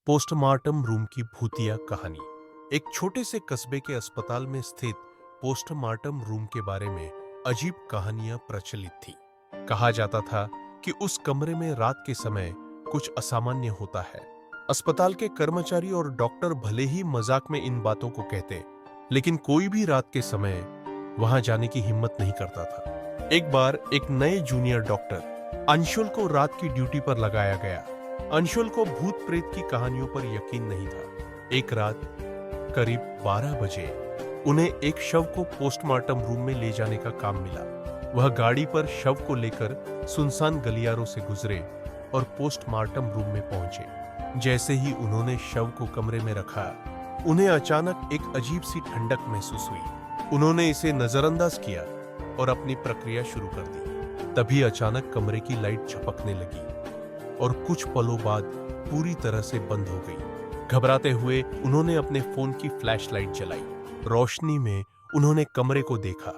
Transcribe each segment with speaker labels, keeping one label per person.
Speaker 1: Postmortem room की भूतिया कहानी। एक छोटे से कस्बे के अस्पताल में स्थित पोस्टमार्टम रूम के बारे में अजीब कहानियां प्रचलित थी। कहा जाता था कि उस कमरे में रात के समय कुछ असामान्य होता है। अस्पताल के कर्मचारी और डॉक्टर भले ही मजाक में इन बातों को कहते, लेकिन कोई भी रात के समय वहां जाने की हिम्मत नहीं करता था। एक बार एक नए जूनियर डॉक्टर अंशुल को रात की ड्यूटी पर लगाया गया। अंशुल को भूत प्रेत की कहानियों पर यकीन नहीं था। एक रात करीब 12 बजे उन्हें एक शव को पोस्टमार्टम रूम में ले जाने का काम मिला। वह गाड़ी पर शव को लेकर सुनसान गलियारों से गुजरे और पोस्टमार्टम रूम में पहुंचे। जैसे ही उन्होंने शव को कमरे में रखा, उन्हें अचानक एक अजीब सी ठंडक महसूस हुई। उन्होंने इसे नजरअंदाज किया और अपनी प्रक्रिया शुरू कर दी। तभी अचानक कमरे की लाइट झपकने लगी और कुछ पलों बाद पूरी तरह से बंद हो गई। घबराते हुए उन्होंने अपने फोन की फ्लैशलाइट जलाई। रोशनी में उन्होंने कमरे को देखा,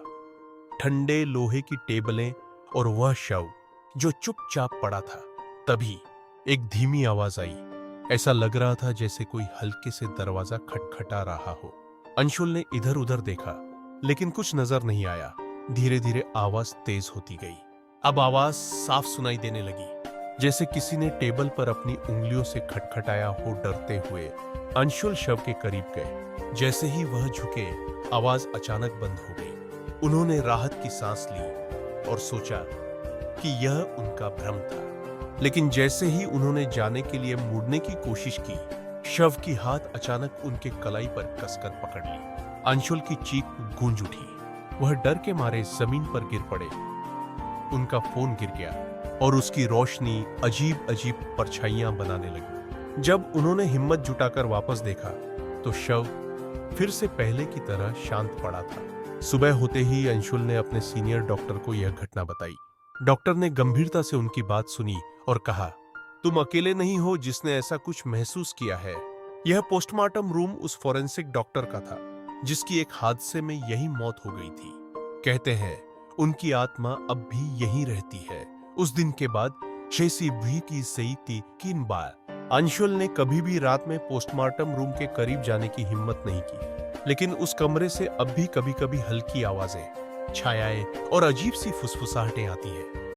Speaker 1: ठंडे लोहे की टेबलें और वह शव जो चुपचाप पड़ा था। तभी एक धीमी आवाज आई। ऐसा लग रहा था जैसे कोई हल्के से दरवाजा खटखटा रहा हो। अंशुल ने इधर उधर देखा, लेकिन कुछ नजर नहीं आया। धीरे धीरे आवाज तेज होती गई। अब आवाज साफ सुनाई देने लगी, जैसे किसी ने टेबल पर अपनी उंगलियों से खटखटाया हो। डरते हुए अंशुल शव के करीब गए। जैसे ही वह झुके, आवाज अचानक बंद हो गई। उन्होंने राहत की सांस ली और सोचा कि यह उनका भ्रम था। लेकिन जैसे ही उन्होंने जाने के लिए मुड़ने की कोशिश की, शव की हाथ अचानक उनके कलाई पर कसकर पकड़ ली। अंशुल की चीख गूंज उठी। वह डर के मारे जमीन पर गिर पड़े। उनका फोन गिर गया और उसकी रोशनी अजीब अजीब परछाइयां बनाने लगी। जब उन्होंने हिम्मत जुटाकर वापस देखा तो शव फिर से पहले की तरह शांत पड़ा था। सुबह होते ही अंशुल ने अपने सीनियर डॉक्टर को यह घटना बताई। डॉक्टर ने गंभीरता से उनकी बात सुनी और कहा, तुम अकेले नहीं हो जिसने ऐसा कुछ महसूस किया है। यह पोस्टमार्टम रूम उस फॉरेंसिक डॉक्टर का था जिसकी एक हादसे में यही मौत हो गई थी। कहते हैं उनकी आत्मा अब भी यहीं रहती है। उस दिन के बाद शेसी भी की सही थी किन बार अंशुल ने कभी भी रात में पोस्टमार्टम रूम के करीब जाने की हिम्मत नहीं की। लेकिन उस कमरे से अब भी कभी कभी हल्की आवाजें, छायाएं और अजीब सी फुसफुसाहटें आती है।